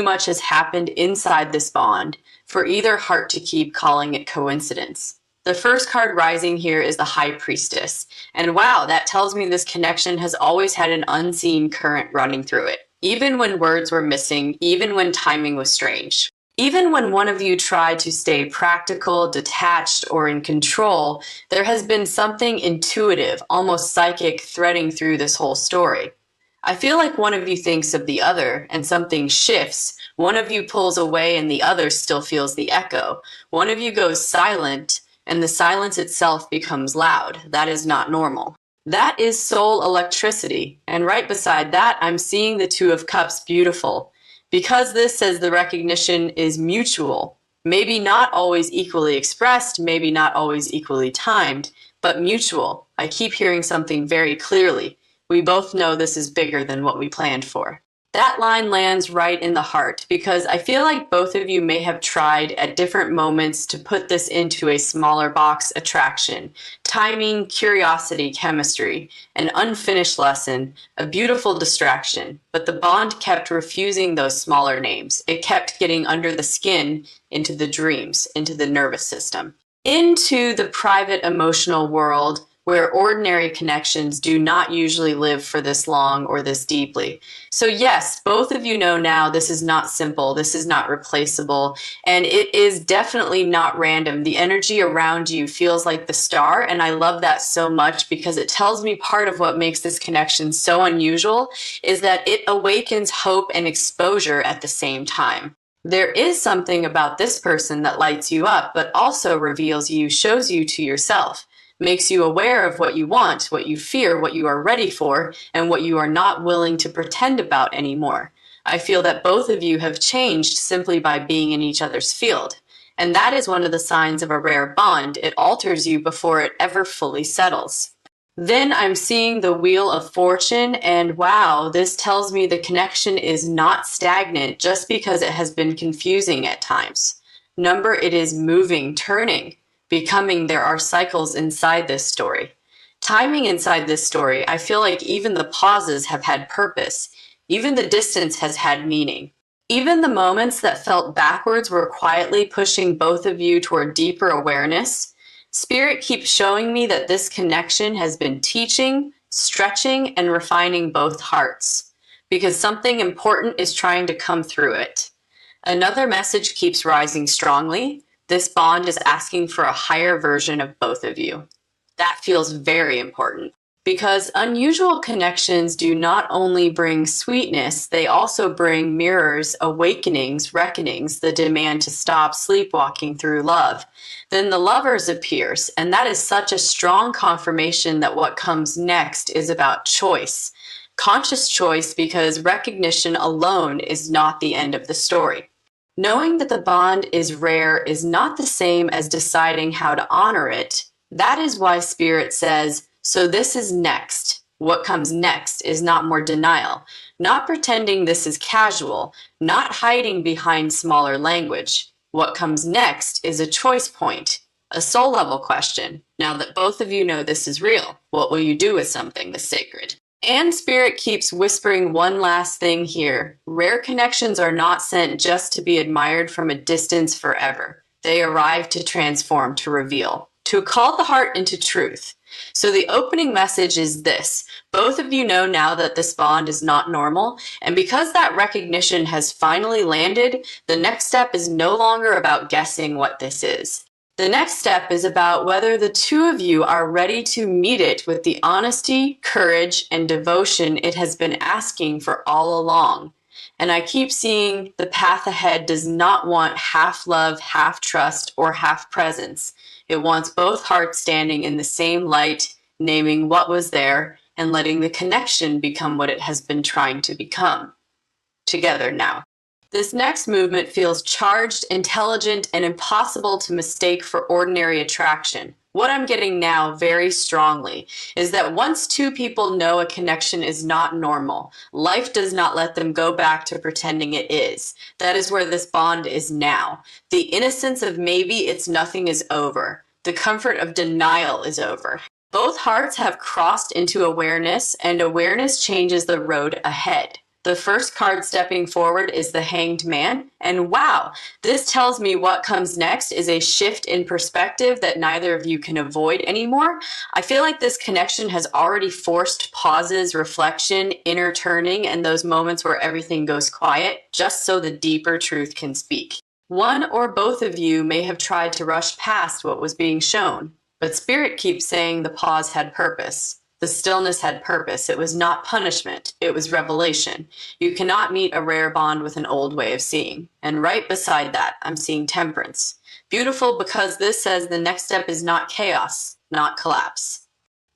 Too much has happened inside this bond for either heart to keep calling it coincidence. The first card rising here is the High Priestess. And wow, that tells me this connection has always had an unseen current running through it. Even when words were missing, even when timing was strange. Even when one of you tried to stay practical, detached, or in control, there has been something intuitive, almost psychic, threading through this whole story. I feel like one of you thinks of the other, and something shifts. One of you pulls away, and the other still feels the echo. One of you goes silent, and the silence itself becomes loud. That is not normal. That is soul electricity. And right beside that, I'm seeing the Two of Cups, beautiful. Because this says the recognition is mutual. Maybe not always equally expressed, maybe not always equally timed, but mutual. I keep hearing something very clearly. We both know this is bigger than what we planned for. That line lands right in the heart because I feel like both of you may have tried at different moments to put this into a smaller box: attraction, timing, curiosity, chemistry, an unfinished lesson, a beautiful distraction. But the bond kept refusing those smaller names. It kept getting under the skin, into the dreams, into the nervous system, into the private emotional world where ordinary connections do not usually live for this long or this deeply. So yes, both of you know now this is not simple, this is not replaceable, and it is definitely not random. The energy around you feels like the star, and I love that so much because it tells me part of what makes this connection so unusual is that it awakens hope and exposure at the same time. There is something about this person that lights you up, but also reveals you, shows you to yourself, makes you aware of what you want, what you fear, what you are ready for, and what you are not willing to pretend about anymore. I feel that both of you have changed simply by being in each other's field. And that is one of the signs of a rare bond. It alters you before it ever fully settles. Then I'm seeing the Wheel of Fortune, and wow, this tells me the connection is not stagnant just because it has been confusing at times. Number, it is moving, turning, becoming. There are cycles inside this story. Timing inside this story, I feel like even the pauses have had purpose. Even the distance has had meaning. Even the moments that felt backwards were quietly pushing both of you toward deeper awareness. Spirit keeps showing me that this connection has been teaching, stretching, and refining both hearts, because something important is trying to come through it. Another message keeps rising strongly. This bond is asking for a higher version of both of you. That feels very important because unusual connections do not only bring sweetness, they also bring mirrors, awakenings, reckonings, the demand to stop sleepwalking through love. Then the Lovers appears, and that is such a strong confirmation that what comes next is about choice. Conscious choice, because recognition alone is not the end of the story. Knowing that the bond is rare is not the same as deciding how to honor it. That is why Spirit says, so this is next. What comes next is not more denial, not pretending this is casual, not hiding behind smaller language. What comes next is a choice point, a soul level question. Now that both of you know this is real, what will you do with something this sacred? And Spirit keeps whispering one last thing here. Rare connections are not sent just to be admired from a distance forever. They arrive to transform, to reveal, to call the heart into truth. So the opening message is this. Both of you know now that this bond is not normal, and because that recognition has finally landed, the next step is no longer about guessing what this is. The next step is about whether the two of you are ready to meet it with the honesty, courage, and devotion it has been asking for all along. And I keep seeing the path ahead does not want half love, half trust, or half presence. It wants both hearts standing in the same light, naming what was there, and letting the connection become what it has been trying to become. Together now. This next movement feels charged, intelligent, and impossible to mistake for ordinary attraction. What I'm getting now very strongly is that once two people know a connection is not normal, life does not let them go back to pretending it is. That is where this bond is now. The innocence of maybe it's nothing is over. The comfort of denial is over. Both hearts have crossed into awareness, and awareness changes the road ahead. The first card stepping forward is the Hanged Man, and wow, this tells me what comes next is a shift in perspective that neither of you can avoid anymore. I feel like this connection has already forced pauses, reflection, inner turning, and those moments where everything goes quiet, just so the deeper truth can speak. One or both of you may have tried to rush past what was being shown, but Spirit keeps saying the pause had purpose. The stillness had purpose. It was not punishment. It was revelation. You cannot meet a rare bond with an old way of seeing. And right beside that, I'm seeing temperance. Beautiful because this says the next step is not chaos, not collapse.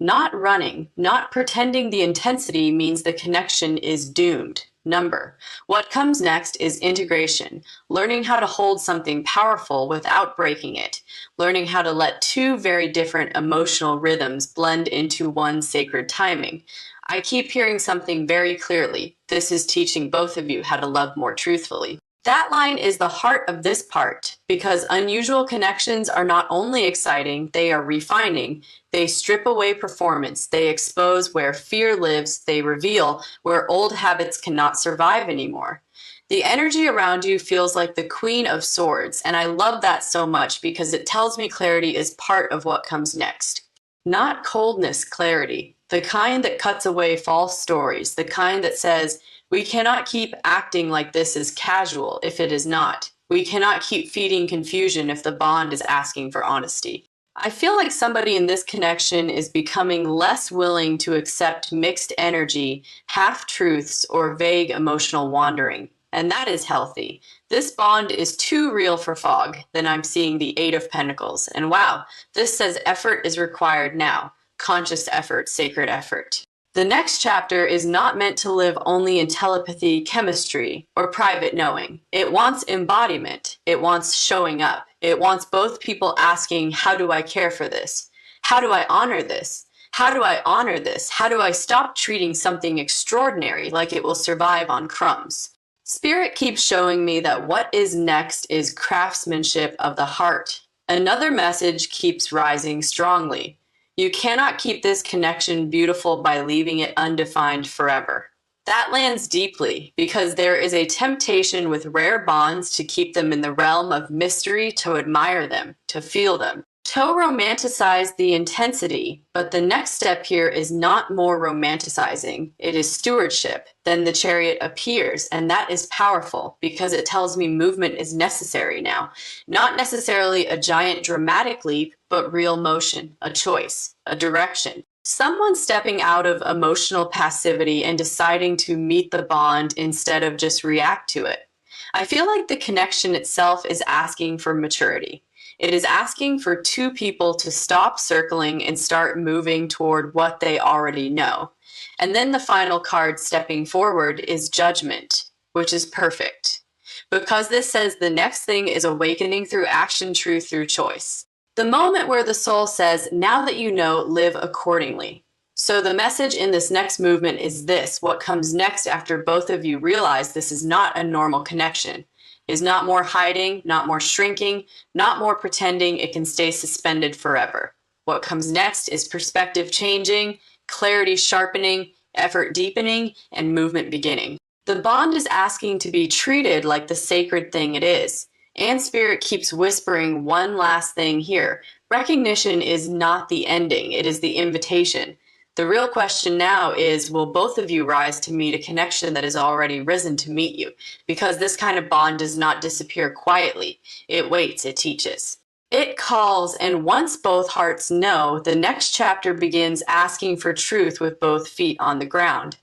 Not running, not pretending the intensity means the connection is doomed. Number. What comes next is integration, learning how to hold something powerful without breaking it, learning how to let two very different emotional rhythms blend into one sacred timing. I keep hearing something very clearly. This is teaching both of you how to love more truthfully. That line is the heart of this part, because unusual connections are not only exciting, they are refining. They strip away performance, they expose where fear lives, they reveal where old habits cannot survive anymore. The energy around you feels like the Queen of Swords, and I love that so much because it tells me clarity is part of what comes next. Not coldness, clarity, the kind that cuts away false stories, the kind that says, we cannot keep acting like this is casual if it is not. We cannot keep feeding confusion if the bond is asking for honesty. I feel like somebody in this connection is becoming less willing to accept mixed energy, half-truths, or vague emotional wandering. And that is healthy. This bond is too real for fog. Then I'm seeing the Eight of Pentacles. And wow, this says effort is required now. Conscious effort, sacred effort. The next chapter is not meant to live only in telepathy, chemistry, or private knowing. It wants embodiment. It wants showing up. It wants both people asking, how do I care for this? How do I honor this? How do I honor this? How do I stop treating something extraordinary like it will survive on crumbs? Spirit keeps showing me that what is next is craftsmanship of the heart. Another message keeps rising strongly. You cannot keep this connection beautiful by leaving it undefined forever. That lands deeply because there is a temptation with rare bonds to keep them in the realm of mystery, to admire them, to feel them, to romanticize the intensity. But the next step here is not more romanticizing. It is stewardship. Then the Chariot appears, and that is powerful because it tells me movement is necessary now. Not necessarily a giant dramatic leap, but real motion, a choice, a direction. Someone stepping out of emotional passivity and deciding to meet the bond instead of just react to it. I feel like the connection itself is asking for maturity. It is asking for two people to stop circling and start moving toward what they already know. And then the final card stepping forward is Judgment, which is perfect. Because this says the next thing is awakening through action, truth through choice. The moment where the soul says, now that you know, live accordingly. So the message in this next movement is this: what comes next after both of you realize this is not a normal connection, is not more hiding, not more shrinking, not more pretending it can stay suspended forever. What comes next is perspective changing, clarity sharpening, effort deepening, and movement beginning. The bond is asking to be treated like the sacred thing it is. And Spirit keeps whispering one last thing here. Recognition is not the ending, it is the invitation. The real question now is, will both of you rise to meet a connection that has already risen to meet you? Because this kind of bond does not disappear quietly. It waits, it teaches. It calls, and once both hearts know, the next chapter begins asking for truth with both feet on the ground.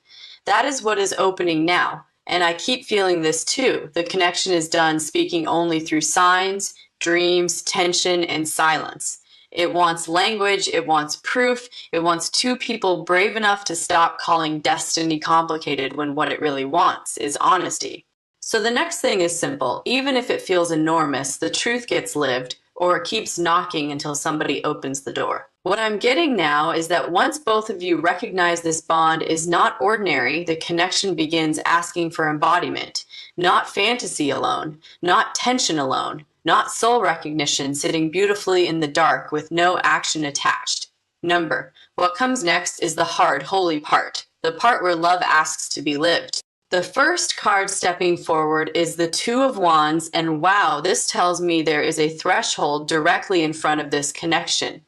That is what is opening now. And I keep feeling this too. The connection is done speaking only through signs, dreams, tension, and silence. It wants language, it wants proof, it wants two people brave enough to stop calling destiny complicated when what it really wants is honesty. So the next thing is simple. Even if it feels enormous, the truth gets lived, or it keeps knocking until somebody opens the door. What I'm getting now is that once both of you recognize this bond is not ordinary, the connection begins asking for embodiment. Not fantasy alone, not tension alone, not soul recognition sitting beautifully in the dark with no action attached. Number. What comes next is the hard, holy part, the part where love asks to be lived. The first card stepping forward is the Two of Wands, and wow, this tells me there is a threshold directly in front of this connection.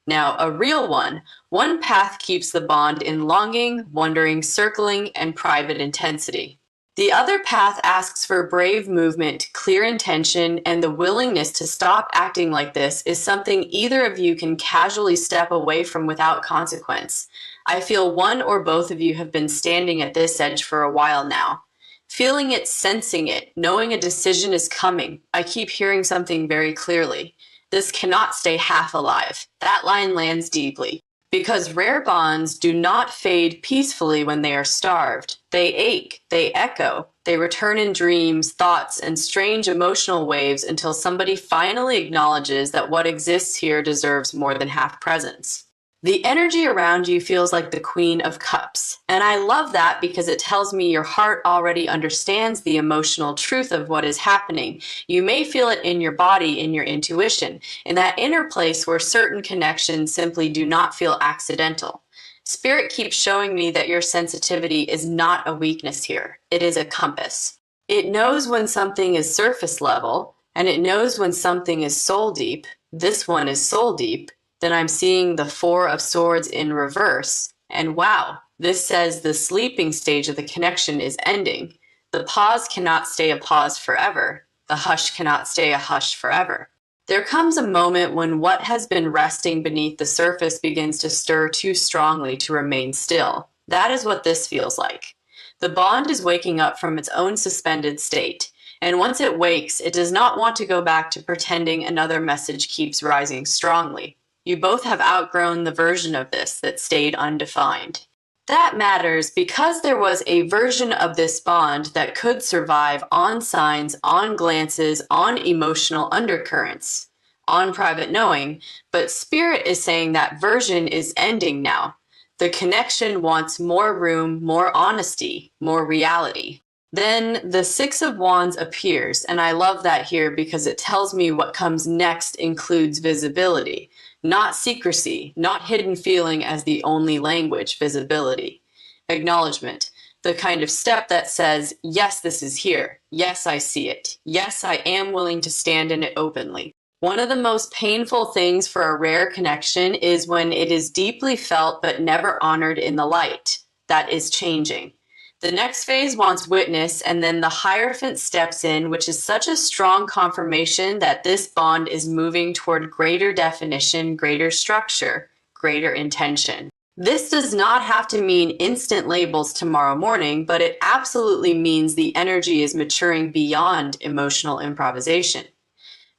Now, a real one. One path keeps the bond in longing, wondering, circling, and private intensity. The other path asks for brave movement, clear intention, and the willingness to stop acting like this is something either of you can casually step away from without consequence. I feel one or both of you have been standing at this edge for a while now. Feeling it, sensing it, knowing a decision is coming. I keep hearing something very clearly. This cannot stay half alive. That line lands deeply. Because rare bonds do not fade peacefully when they are starved. They ache, they echo, they return in dreams, thoughts, and strange emotional waves until somebody finally acknowledges that what exists here deserves more than half presence. The energy around you feels like the Queen of Cups, and I love that because it tells me your heart already understands the emotional truth of what is happening. You may feel it in your body, in your intuition, in that inner place where certain connections simply do not feel accidental. Spirit keeps showing me that your sensitivity is not a weakness here. It is a compass. It knows when something is surface level, and it knows when something is soul deep. This one is soul deep. Then I'm seeing the Four of Swords in reverse. And wow, this says the sleeping stage of the connection is ending. The pause cannot stay a pause forever. The hush cannot stay a hush forever. There comes a moment when what has been resting beneath the surface begins to stir too strongly to remain still. That is what this feels like. The bond is waking up from its own suspended state. And once it wakes, it does not want to go back to pretending another message keeps rising strongly. You both have outgrown the version of this that stayed undefined. That matters because there was a version of this bond that could survive on signs, on glances, on emotional undercurrents, on private knowing, but Spirit is saying that version is ending now. The connection wants more room, more honesty, more reality. Then the Six of Wands appears, and I love that here because it tells me what comes next includes visibility. Not secrecy, not hidden feeling as the only language, visibility. Acknowledgement, the kind of step that says, yes, this is here. Yes, I see it. Yes, I am willing to stand in it openly. One of the most painful things for a rare connection is when it is deeply felt but never honored in the light. That is changing. The next phase wants witness, and then the Hierophant steps in, which is such a strong confirmation that this bond is moving toward greater definition, greater structure, greater intention. This does not have to mean instant labels tomorrow morning, but it absolutely means the energy is maturing beyond emotional improvisation.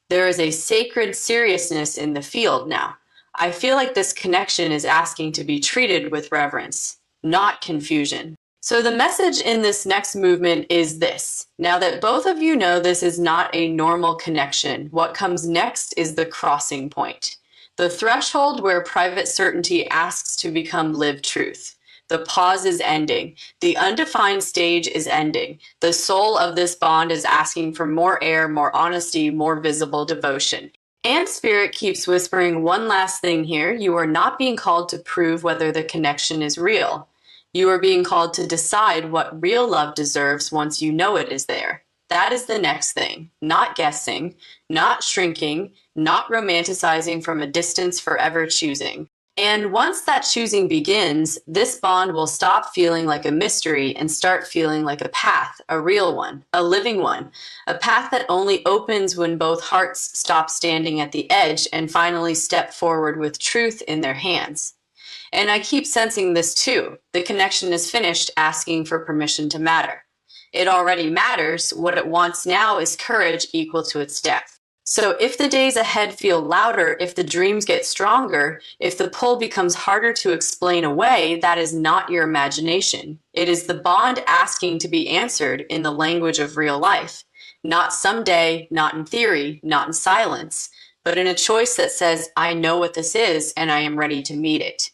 There is a sacred seriousness in the field now. I feel like this connection is asking to be treated with reverence, not confusion. So the message in this next movement is this. Now that both of you know this is not a normal connection, what comes next is the crossing point. The threshold where private certainty asks to become lived truth. The pause is ending. The undefined stage is ending. The soul of this bond is asking for more air, more honesty, more visible devotion. And Spirit keeps whispering one last thing here. You are not being called to prove whether the connection is real. You are being called to decide what real love deserves once you know it is there. That is the next thing. Not guessing, not shrinking, not romanticizing from a distance, forever choosing. And once that choosing begins, this bond will stop feeling like a mystery and start feeling like a path, a real one, a living one, a path that only opens when both hearts stop standing at the edge and finally step forward with truth in their hands. And I keep sensing this too. The connection is finished asking for permission to matter. It already matters. What it wants now is courage equal to its depth. So if the days ahead feel louder, if the dreams get stronger, if the pull becomes harder to explain away, that is not your imagination. It is the bond asking to be answered in the language of real life. Not someday, not in theory, not in silence, but in a choice that says, I know what this is and I am ready to meet it.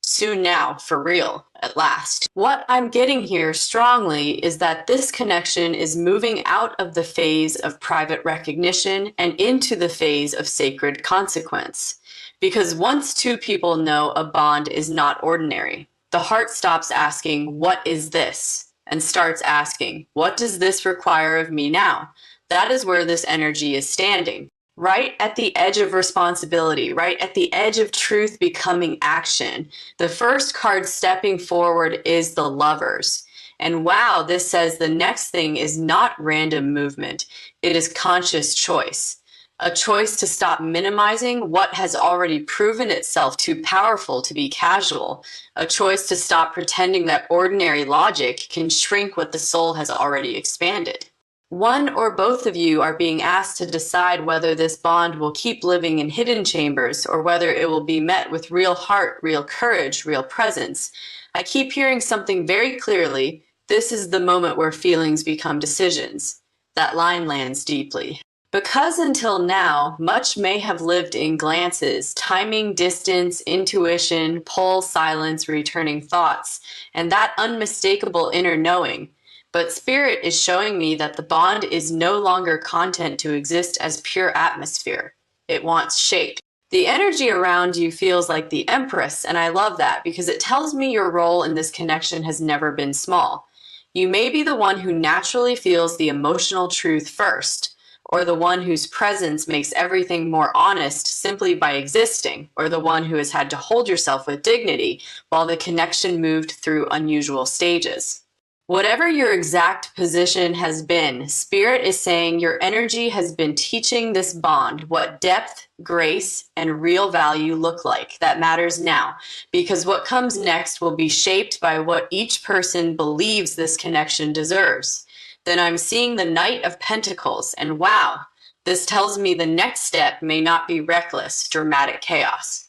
Soon now, for real, at last. What I'm getting here strongly is that this connection is moving out of the phase of private recognition and into the phase of sacred consequence. Because once two people know a bond is not ordinary, the heart stops asking, what is this? and starts asking, what does this require of me now? That is where this energy is standing. Right at the edge of responsibility, right at the edge of truth becoming action. The first card stepping forward is the Lovers. And wow, this says the next thing is not random movement. It is conscious choice. A choice to stop minimizing what has already proven itself too powerful to be casual. A choice to stop pretending that ordinary logic can shrink what the soul has already expanded. One or both of you are being asked to decide whether this bond will keep living in hidden chambers or whether it will be met with real heart, real courage, real presence. I keep hearing something very clearly. This is the moment where feelings become decisions. That line lands deeply. Because until now, much may have lived in glances, timing, distance, intuition, pull, silence, returning thoughts, and that unmistakable inner knowing. But Spirit is showing me that the bond is no longer content to exist as pure atmosphere. It wants shape. The energy around you feels like the Empress, and I love that because it tells me your role in this connection has never been small. You may be the one who naturally feels the emotional truth first, or the one whose presence makes everything more honest simply by existing, or the one who has had to hold yourself with dignity while the connection moved through unusual stages. Whatever your exact position has been, Spirit is saying your energy has been teaching this bond what depth, grace, and real value look like. That matters now, because what comes next will be shaped by what each person believes this connection deserves. Then I'm seeing the Knight of Pentacles, and wow, this tells me the next step may not be reckless, dramatic chaos.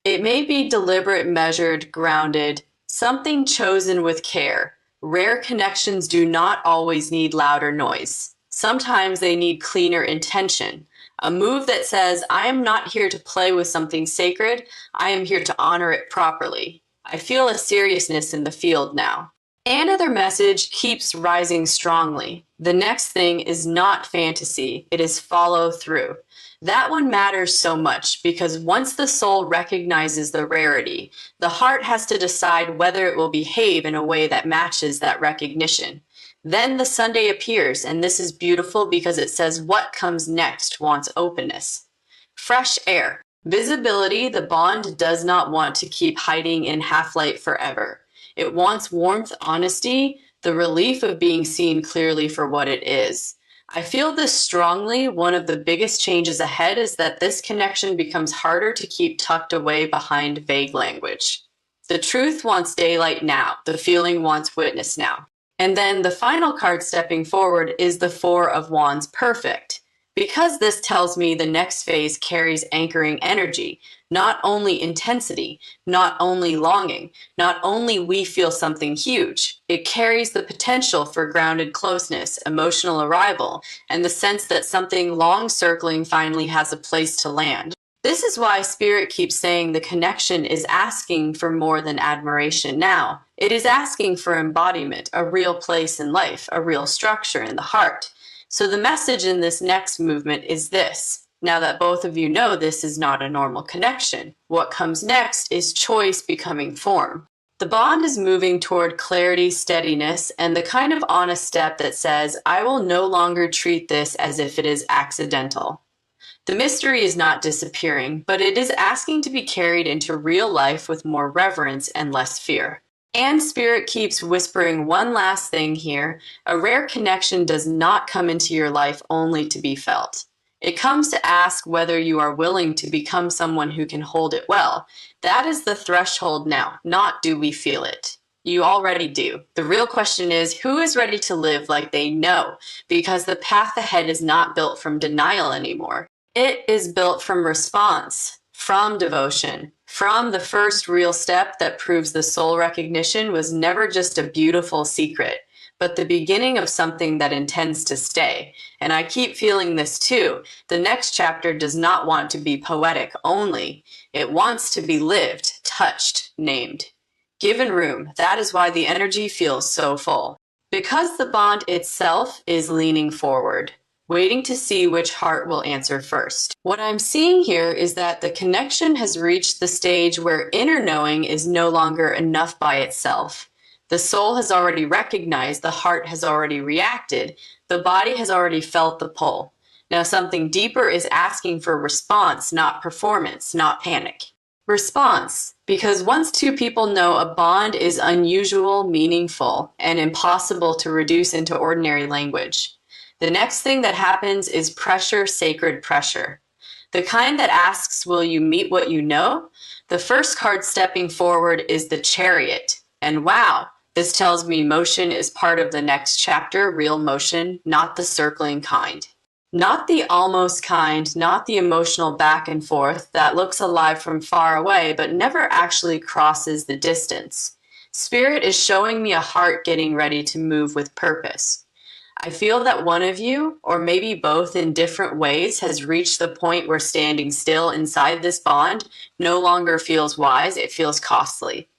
It may be deliberate, measured, grounded, something chosen with care. Rare connections do not always need louder noise. Sometimes they need cleaner intention. A move that says, I am not here to play with something sacred, I am here to honor it properly. I feel a seriousness in the field now. Another message keeps rising strongly. The next thing is not fantasy, it is follow through. That one matters so much because once the soul recognizes the rarity, the heart has to decide whether it will behave in a way that matches that recognition. Then the Sunday appears, and this is beautiful because it says what comes next wants openness. Fresh air. Visibility, the bond does not want to keep hiding in half-light forever. It wants warmth, honesty, the relief of being seen clearly for what it is. I feel this strongly. One of the biggest changes ahead is that this connection becomes harder to keep tucked away behind vague language. The truth wants daylight now. The feeling wants witness now. And then the final card stepping forward is the Four of Wands, perfect. Because this tells me the next phase carries anchoring energy, not only intensity, not only longing, not only we feel something huge. It carries the potential for grounded closeness, emotional arrival, and the sense that something long circling finally has a place to land. This is why Spirit keeps saying the connection is asking for more than admiration now. It is asking for embodiment, a real place in life, a real structure in the heart. So the message in this next movement is this. Now that both of you know this is not a normal connection, what comes next is choice becoming form. The bond is moving toward clarity, steadiness, and the kind of honest step that says, I will no longer treat this as if it is accidental. The mystery is not disappearing, but it is asking to be carried into real life with more reverence and less fear. And Spirit keeps whispering one last thing here. A rare connection does not come into your life only to be felt. It comes to ask whether you are willing to become someone who can hold it well. That is the threshold now, not do we feel it. You already do. The real question is, who is ready to live like they know? Because the path ahead is not built from denial anymore. It is built from response, from devotion, from the first real step that proves the soul recognition was never just a beautiful secret, but the beginning of something that intends to stay. And I keep feeling this too. The next chapter does not want to be poetic only. It wants to be lived, touched, named. Given room, that is why the energy feels so full. Because the bond itself is leaning forward, waiting to see which heart will answer first. What I'm seeing here is that the connection has reached the stage where inner knowing is no longer enough by itself. The soul has already recognized, the heart has already reacted, the body has already felt the pull. Now something deeper is asking for response, not performance, not panic. Response, because once two people know a bond is unusual, meaningful, and impossible to reduce into ordinary language, the next thing that happens is pressure, sacred pressure. The kind that asks, will you meet what you know? The first card stepping forward is the Chariot. And wow, this tells me motion is part of the next chapter, real motion, not the circling kind. Not the almost kind, not the emotional back and forth that looks alive from far away but never actually crosses the distance. Spirit is showing me a heart getting ready to move with purpose. I feel that one of you, or maybe both in different ways, has reached the point where standing still inside this bond no longer feels wise, it feels costly.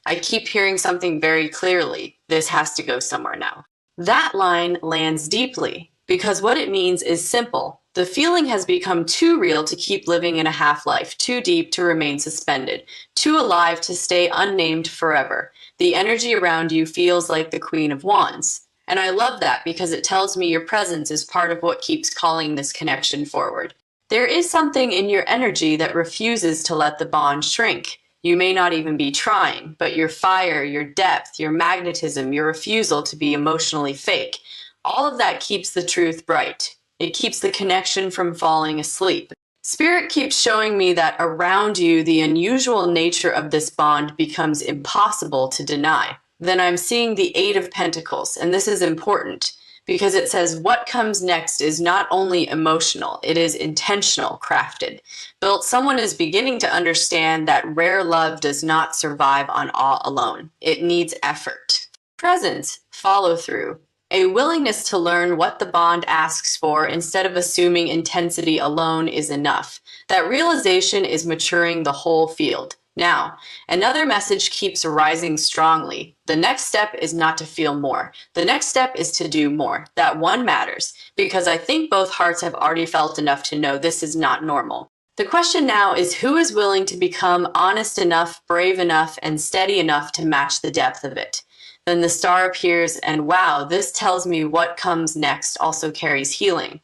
I keep hearing something very clearly. This has to go somewhere now. That line lands deeply because what it means is simple. The feeling has become too real to keep living in a half-life, too deep to remain suspended, too alive to stay unnamed forever. The energy around you feels like the Queen of Wands. And I love that because it tells me your presence is part of what keeps calling this connection forward. There is something in your energy that refuses to let the bond shrink. You may not even be trying, but your fire, your depth, your magnetism, your refusal to be emotionally fake, all of that keeps the truth bright. It keeps the connection from falling asleep. Spirit keeps showing me that around you, the unusual nature of this bond becomes impossible to deny. Then I'm seeing the Eight of Pentacles, and this is important because it says what comes next is not only emotional, it is intentional, crafted. Built, someone is beginning to understand that rare love does not survive on awe alone. It needs effort. Presence, follow through, a willingness to learn what the bond asks for instead of assuming intensity alone is enough. That realization is maturing the whole field. Now, another message keeps rising strongly. The next step is not to feel more. The next step is to do more. That one matters, because I think both hearts have already felt enough to know this is not normal. The question now is who is willing to become honest enough, brave enough, and steady enough to match the depth of it. Then the star appears, and wow, this tells me what comes next also carries healing.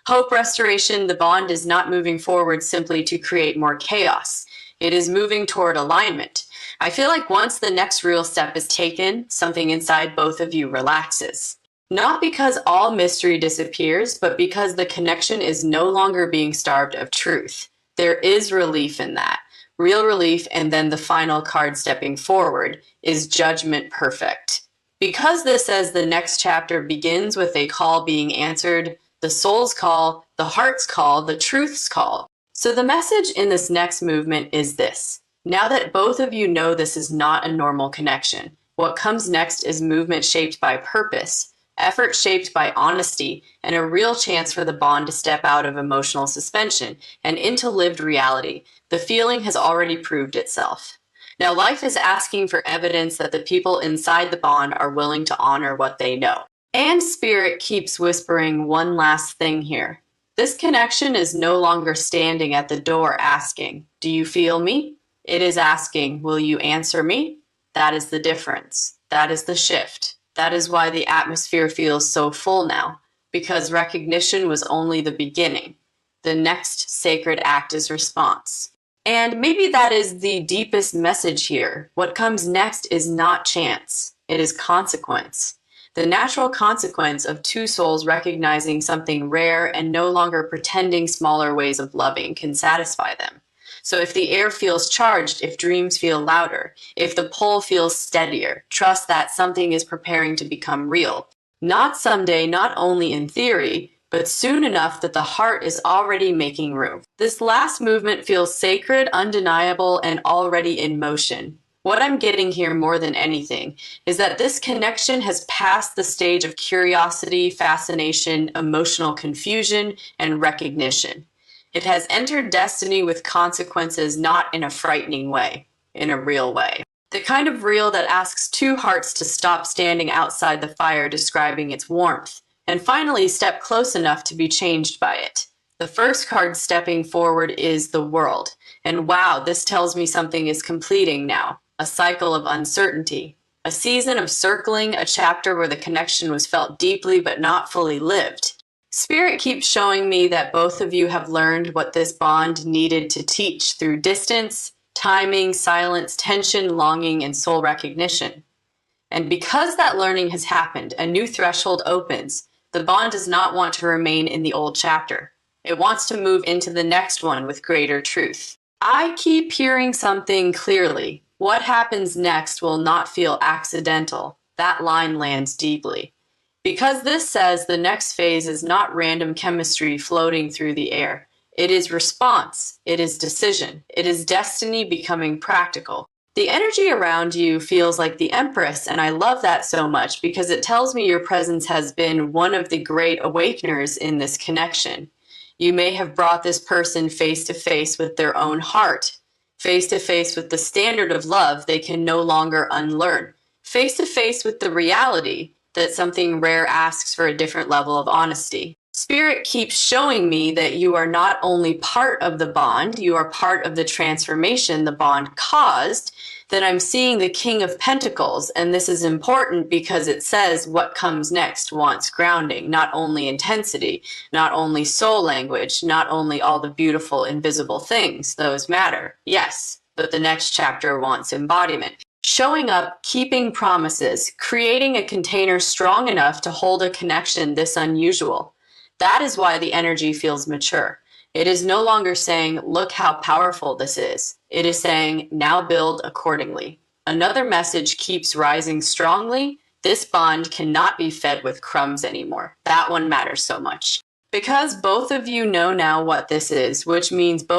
Hope, restoration, the bond is not moving forward simply to create more chaos. It is moving toward alignment. I feel like once the next real step is taken, something inside both of you relaxes. Not because all mystery disappears, but because the connection is no longer being starved of truth. There is relief in that. Real relief, and then the final card stepping forward is judgment perfect. Because this says the next chapter begins with a call being answered, the soul's call, the heart's call, the truth's call. So the message in this next movement is this. Now that both of you know this is not a normal connection, what comes next is movement shaped by purpose, effort shaped by honesty, and a real chance for the bond to step out of emotional suspension and into lived reality. The feeling has already proved itself. Now life is asking for evidence that the people inside the bond are willing to honor what they know. And Spirit keeps whispering one last thing here. This connection is no longer standing at the door asking, do you feel me? It is asking, will you answer me? That is the difference. That is the shift. That is why the atmosphere feels so full now, because recognition was only the beginning. The next sacred act is response. And maybe that is the deepest message here. What comes next is not chance. It is consequence. The natural consequence of two souls recognizing something rare and no longer pretending smaller ways of loving can satisfy them. So if the air feels charged, if dreams feel louder, if the pull feels steadier, trust that something is preparing to become real. Not someday, not only in theory, but soon enough that the heart is already making room. This last movement feels sacred, undeniable, and already in motion. What I'm getting here more than anything is that this connection has passed the stage of curiosity, fascination, emotional confusion, and recognition. It has entered destiny with consequences, not in a frightening way, in a real way. The kind of real that asks two hearts to stop standing outside the fire describing its warmth, and finally step close enough to be changed by it. The first card stepping forward is the world. And wow, this tells me something is completing now. A cycle of uncertainty, A season of circling, a chapter where the connection was felt deeply but not fully lived. Spirit keeps showing me that both of you have learned what this bond needed to teach through distance, timing, silence, tension, longing, and soul recognition. And because that learning has happened, a new threshold opens. The bond does not want to remain in the old chapter. It wants to move into the next one with greater truth. I keep hearing something clearly. What happens next will not feel accidental. That line lands deeply. Because this says the next phase is not random chemistry floating through the air. It is response. It is decision. It is destiny becoming practical. The energy around you feels like the Empress, and I love that so much because it tells me your presence has been one of the great awakeners in this connection. You may have brought this person face to face with their own heart, face to face with the standard of love they can no longer unlearn, face to face with the reality that something rare asks for a different level of honesty. Spirit keeps showing me that you are not only part of the bond, you are part of the transformation the bond caused, that I'm seeing the King of Pentacles, and this is important because it says what comes next wants grounding, not only intensity, not only soul language, not only all the beautiful invisible things, those matter, yes, but the next chapter wants embodiment. Showing up, keeping promises, creating a container strong enough to hold a connection this unusual. That is why the energy feels mature. It is no longer saying, look how powerful this is. It is saying, now build accordingly. Another message keeps rising strongly. This bond cannot be fed with crumbs anymore. That one matters so much. Because both of you know now what this is, which means both